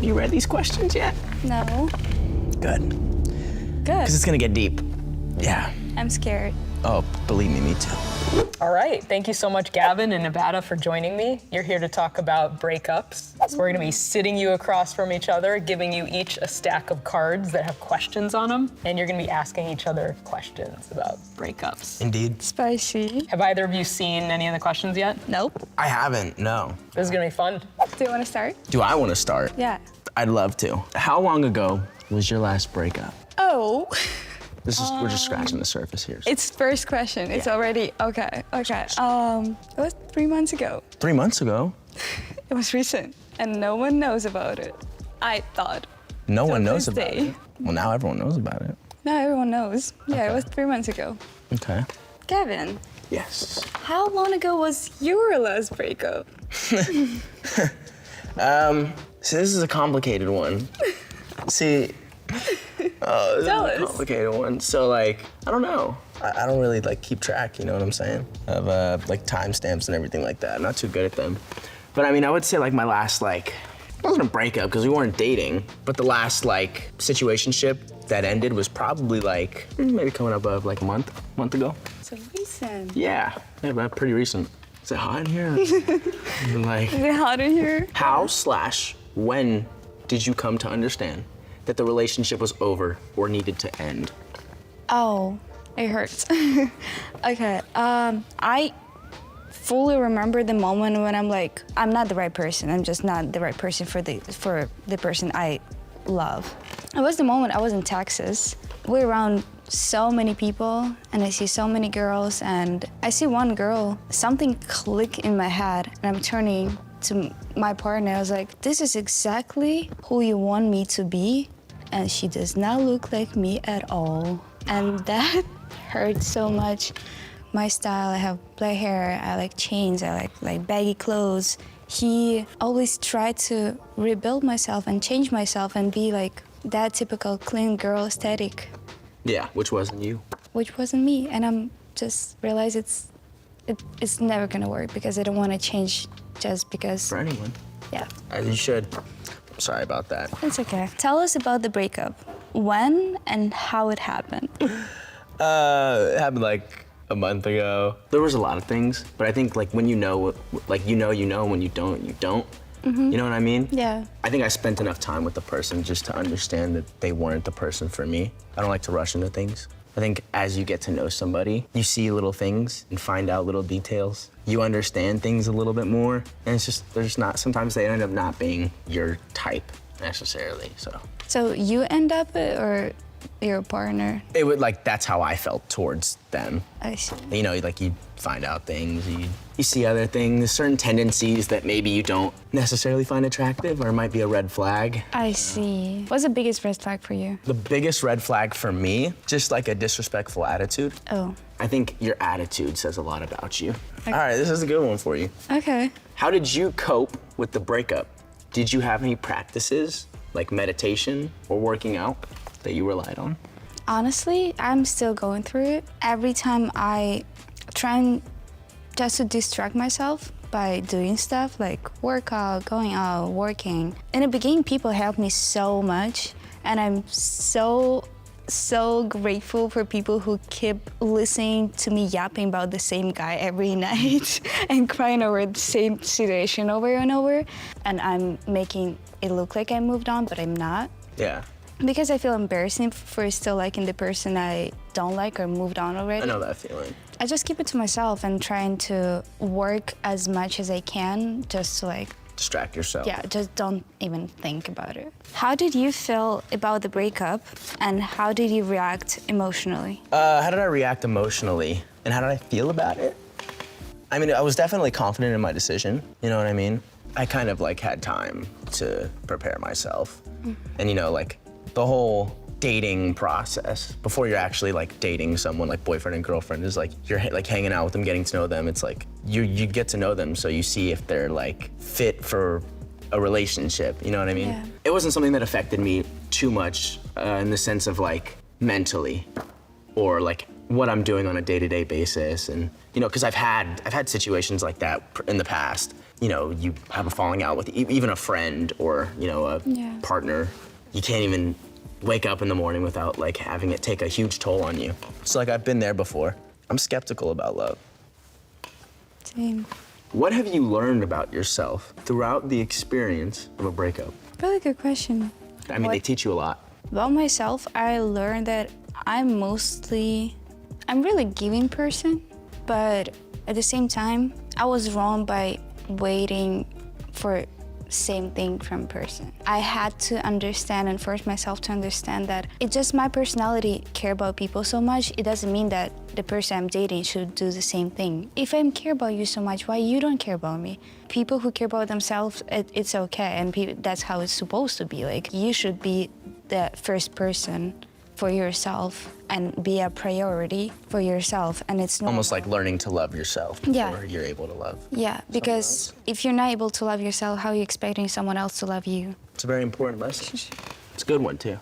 You read these questions yet? No. Good. Good. Because it's gonna get deep. Yeah. I'm scared. Oh, believe me too. All right, thank you so much, Gavin and Nevada, for joining me. You're here to talk about breakups. So we're gonna be sitting you across from each other, giving you each a stack of cards that have questions on them, and you're gonna be asking each other questions about breakups. Indeed. Spicy. Have either of you seen any of the questions yet? Nope. I haven't, no. This is gonna be fun. Do you want to start? Do I want to start? Yeah. I'd love to. How long ago was your last breakup? Oh. We're just scratching the surface here. It's first question. It's already, okay. It was 3 months ago. 3 months ago? It was recent, and no one knows about it. I thought. No one knows this about day. it. Well, now everyone knows about it. Now everyone knows. Yeah, Okay. it was 3 months ago. Okay. Kevin, Yes. how long ago was your last breakup? So this is a complicated one. See, this Tell is a us. complicated one. So like, I don't know. I don't really like keep track, you know what I'm saying? Of like timestamps and everything like that. I'm not too good at them. But I mean, I would say like my last it wasn't a breakup because we weren't dating, but the last like situationship that ended was probably like maybe coming up of like a month ago. So recent. Yeah, but pretty recent. Is it hot in here? Like, Is it hot in here? how/when did you come to understand that the relationship was over or needed to end? Oh, it hurts. Okay, I fully remember the moment when I'm like, I'm not the right person. I'm just not the right person for the person I love. It was the moment I was in Texas. We're around so many people, and I see so many girls, and I see one girl, something click in my head, and I'm turning to my partner. I was like, this is exactly who you want me to be, and she does not look like me at all. And that hurt so much. My style, I have black hair, I like chains, I like baggy clothes. He always tried to rebuild myself and change myself and be like that typical clean girl aesthetic, Yeah, which wasn't you. which wasn't me. And I'm just realized it's never gonna work because I don't want to change just because. For anyone. Yeah, As you should. I'm sorry about that. it's okay. Tell us about the breakup. When and how it happened. It happened like a month ago. There was a lot of things, but I think like when you know, when you don't, you don't. You know what I mean? Yeah. I think I spent enough time with the person just to understand that they weren't the person for me. I don't like to rush into things. I think as you get to know somebody, you see little things and find out little details. You understand things a little bit more, and it's just, sometimes they end up not being your type necessarily, so. So you end up or your partner? It would that's how I felt towards them. I see. You know, like you find out things, you see other things, certain tendencies that maybe you don't necessarily find attractive or might be a red flag. I see. What's the biggest red flag for you? The biggest red flag for me, just like a disrespectful attitude. Oh, I think your attitude says a lot about you. All right, this is a good one for you. okay. How did you cope with the breakup? Did you have any practices like meditation or working out that you relied on? Honestly, I'm still going through it. Every time I try just to distract myself by doing stuff like workout, going out, working. In the beginning, people helped me so much, and I'm so grateful for people who keep listening to me yapping about the same guy every night and crying over the same situation over and over. And I'm making it look like I moved on, but I'm not. Yeah. Because I feel embarrassing for still liking the person I don't like or moved on already. I know that feeling. I just keep it to myself and trying to work as much as I can just to Distract yourself. yeah, just don't even think about it. How did you feel about the breakup and how did you react emotionally? How did I react emotionally and how did I feel about it? I mean, I was definitely confident in my decision, you know what I mean? I kind of had time to prepare myself. And the whole dating process before you're actually dating someone like boyfriend and girlfriend is you're hanging out with them, getting to know them. It's you get to know them so you see if they're fit for a relationship, you know what I mean? Yeah. It wasn't something that affected me too much in the sense of mentally or what I'm doing on a day-to-day basis. And because I've had situations like that in the past. you know, you have a falling out with even a friend or, you know, a partner, you can't even wake up in the morning without like having it take a huge toll on you. So like I've been there before. I'm skeptical about love. Same. What have you learned about yourself throughout the experience of a breakup? Really good question. I mean, they teach you a lot. About myself, I learned that I'm really giving person, but at the same time, I was wrong by waiting for same thing from person. I had to understand and force myself to understand that it's just my personality care about people so much. It doesn't mean that the person I'm dating should do the same thing. If I care about you so much, why you don't care about me? People who care about themselves, it's okay, and that's how it's supposed to be. Like, you should be the first person for yourself and be a priority for yourself, and it's normal. Almost like learning to love yourself before you're able to love. Yeah, because if you're not able to love yourself, how are you expecting someone else to love you? It's a very important message. It's a good one too.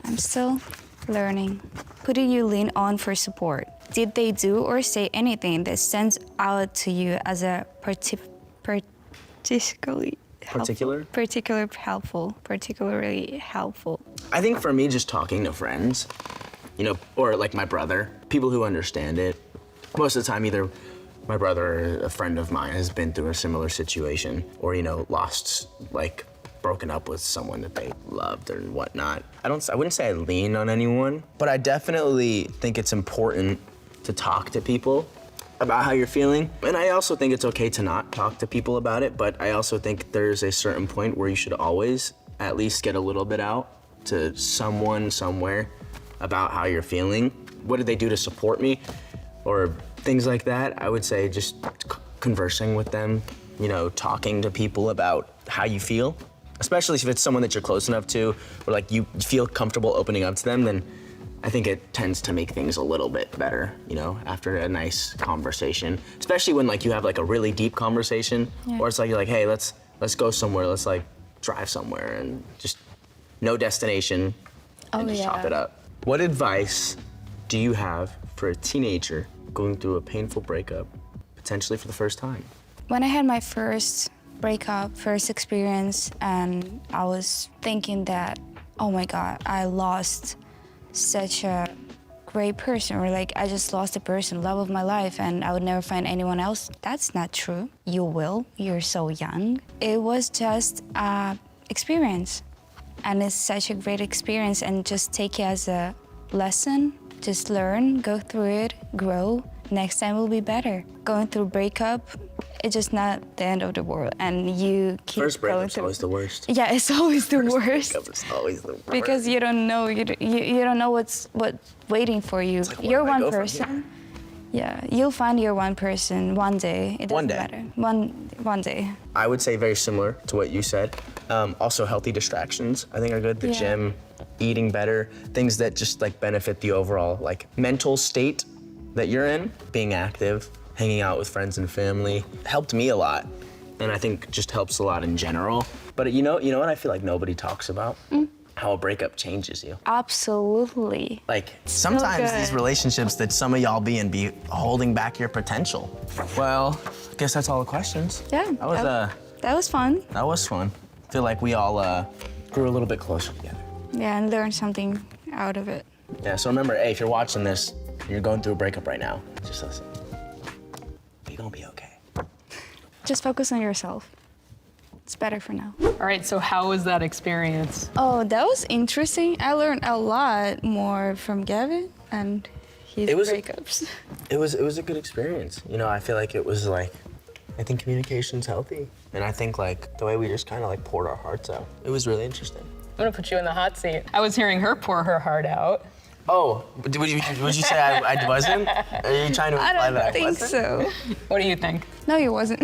I'm still learning. Who do you lean on for support? Did they do or say anything that stands out to you as a particularly helpful? I think for me, just talking to friends, you know, or like my brother, people who understand it. Most of the time, either my brother or a friend of mine has been through a similar situation, or, you know, broken up with someone that they loved or whatnot. I wouldn't say I lean on anyone, but I definitely think it's important to talk to people about how you're feeling. And I also think it's okay to not talk to people about it, but I also think there's a certain point where you should always at least get a little bit out to someone somewhere about how you're feeling. What did they do to support me? Or things like that. I would say just conversing with them, you know, talking to people about how you feel, especially if it's someone that you're close enough to, or like you feel comfortable opening up to them, then I think it tends to make things a little bit better, you know, after a nice conversation, especially when like you have like a really deep conversation, or it's like you're like, hey, let's go somewhere, let's like drive somewhere and just no destination and just chop it up. What advice do you have for a teenager going through a painful breakup, potentially for the first time? When I had my first breakup, first experience, and I was thinking that, oh my God, I lost such a great person, or like I just lost a person, love of my life, and I would never find anyone else. That's not true. You will. You're so young. It was just an experience, and it's such a great experience, and just take it as a lesson. Just learn, go through it, grow. Next time will be better. Going through breakup, it's just not the end of the world, and you keep First going breakup's through. always the worst. Yeah, it's always the worst. It's always the worst. Because you don't know, you don't know what's waiting for you. Like, where You're do I one go from person. Yeah, you'll find your one person one day. It doesn't One day. matter. One day. I would say very similar to what you said. Also, healthy distractions I think are good. The gym, eating better, things that just like benefit the overall like mental state that you're in. Being active, hanging out with friends and family helped me a lot, and I think just helps a lot in general. But you know what I feel like nobody talks about? How a breakup changes you. Absolutely. Like sometimes good. these relationships that some of y'all be in be holding back your potential. Well, I guess that's all the questions. Yeah. That was fun. That was fun. I feel like we all grew a little bit closer together. Yeah, and learn something out of it. Yeah, so remember, hey, if you're watching this, and you're going through a breakup right now, just listen. You're gonna be okay. Just focus on yourself. It's better for now. All right, so how was that experience? Oh, that was interesting. I learned a lot more from Gavin and his breakups. It was a good experience. You know, I feel like it was like, I think communication's healthy. And I think like the way we just kind of like poured our hearts out, it was really interesting. I'm gonna put you in the hot seat. I was hearing her pour her heart out. Oh, would you say I wasn't? Are you trying to imply I that don't I think wasn't? so. What do you think? No, you wasn't.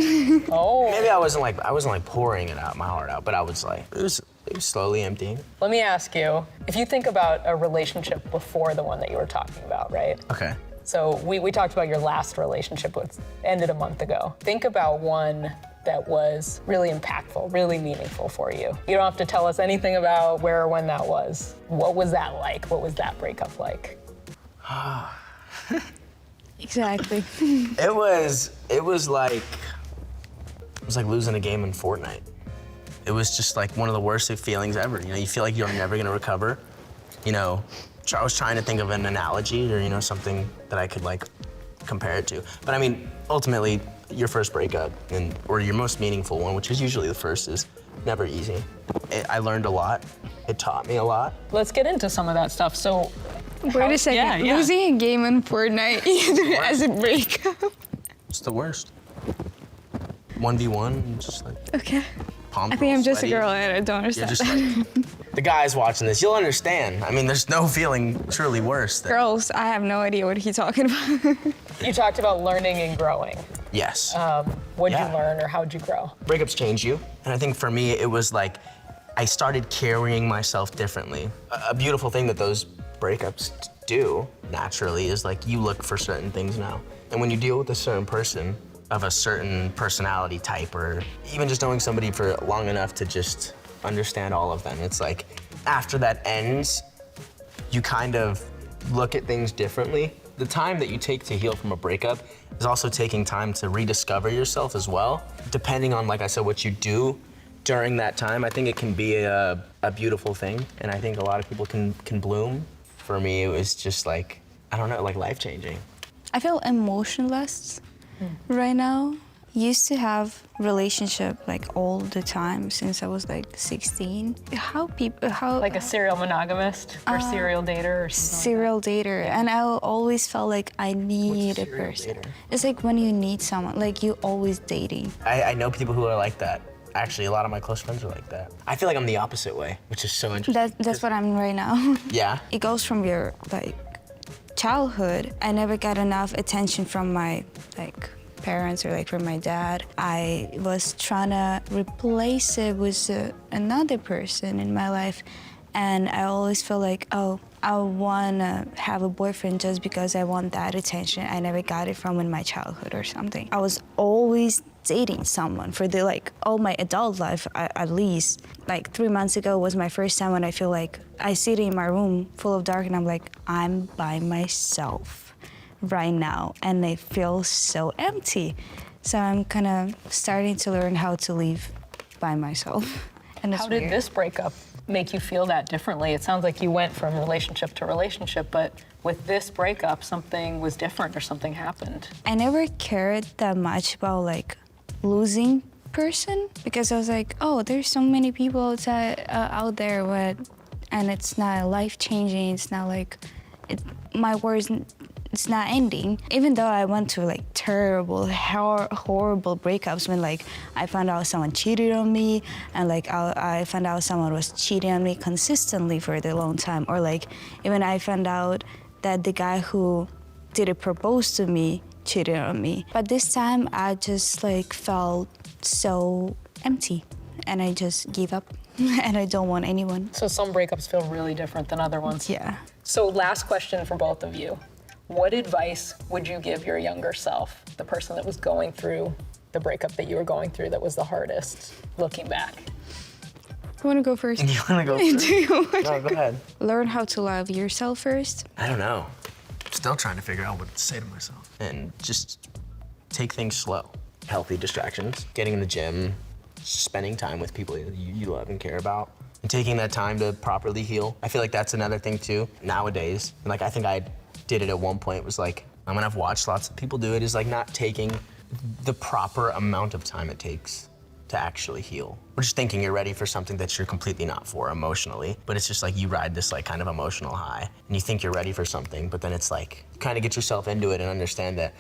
Oh. Maybe I wasn't like pouring it out, my heart out, but I was like, it was slowly emptying. Let me ask you, if you think about a relationship before the one that you were talking about, right? Okay. So we talked about your last relationship, which ended a month ago. Think about one that was really impactful, really meaningful for you. You don't have to tell us anything about where or when that was. What was that like? What was that breakup like? Exactly. It was like was like losing a game in Fortnite. It was just like one of the worst feelings ever. You know, you feel like you're never gonna recover. You know, I was trying to think of an analogy or, you know, something that I could like compare it to. But I mean, ultimately, your first breakup or your most meaningful one, which is usually the first, is never easy. I learned a lot. It taught me a lot. Let's get into some of that stuff. So, Wait a second. Yeah. Losing a game in Fortnite as a breakup. It's the worst. 1v1, just like Okay. palm I think I'm just a sweaty. girl and I don't You're understand. just like, the guys watching this, you'll understand. I mean, there's no feeling truly worse than. Girls, I have no idea what he's talking about. you talked about learning and growing. Yes. What'd Yeah. you learn or how'd you grow? Breakups change you. And I think for me, it was like, I started carrying myself differently. A beautiful thing that those breakups do naturally is like, you look for certain things now. And when you deal with a certain person of a certain personality type, or even just knowing somebody for long enough to just understand all of them, it's like, after that ends, you kind of look at things differently. The time that you take to heal from a breakup is also taking time to rediscover yourself as well. Depending on, like I said, what you do during that time, I think it can be a beautiful thing, and I think a lot of people can bloom. For me, it was just like, I don't know, like life-changing. I feel emotionless right now. Used to have relationship like all the time since I was like 16. How Like a serial monogamist or serial dater or something? serial dater, and I always felt like I need a serial person. dater? It's like when you need someone, like you always dating. I know people who are like that. Actually, a lot of my close friends are like that. I feel like I'm the opposite way, which is so interesting. That's what I'm right now. Yeah? It goes from your like childhood. I never got enough attention from my like parents or like from my dad. I was trying to replace it with another person in my life, and I always feel like, oh, I want to have a boyfriend just because I want that attention. I never got it from in my childhood or something. I was always dating someone for the like all my adult life, at least. Like 3 months ago was my first time when I feel like I sit in my room full of dark and I'm like, I'm by myself right now, and I feel so empty. So I'm kind of starting to learn how to live by myself. And it's How did weird. this breakup make you feel that differently? It sounds like you went from relationship to relationship, but with this breakup, something was different or something happened. I never cared that much about like losing person, because I was like, oh, there's so many people out there, and it's not life-changing. It's not like my words. It's not ending. Even though I went through like terrible, horrible breakups when like I found out someone cheated on me, and like I found out someone was cheating on me consistently for a long time, or like even I found out that the guy who didn't propose to me cheated on me. But this time I just like felt so empty, and I just gave up and I don't want anyone. So some breakups feel really different than other ones. Yeah. So last question for both of you. What advice would you give your younger self, the person that was going through the breakup that you were going through that was the hardest, looking back? You wanna go first? You wanna go first? No, go ahead. Learn how to love yourself first. I don't know. Still trying to figure out what to say to myself. And just take things slow. Healthy distractions, getting in the gym, spending time with people you love and care about, and taking that time to properly heal. I feel like that's another thing too, nowadays. And like I think I did it at one point, was like, I mean, I've watched lots of people do it, is like not taking the proper amount of time it takes to actually heal. We're just thinking you're ready for something that you're completely not for emotionally, but it's just like you ride this like kind of emotional high and you think you're ready for something, but then it's like, you kind of get yourself into it and understand that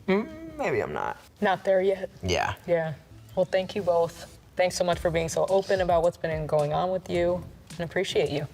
maybe I'm not. Not there yet. Yeah. Yeah. Well, thank you both. Thanks so much for being so open about what's been going on with you, and appreciate you.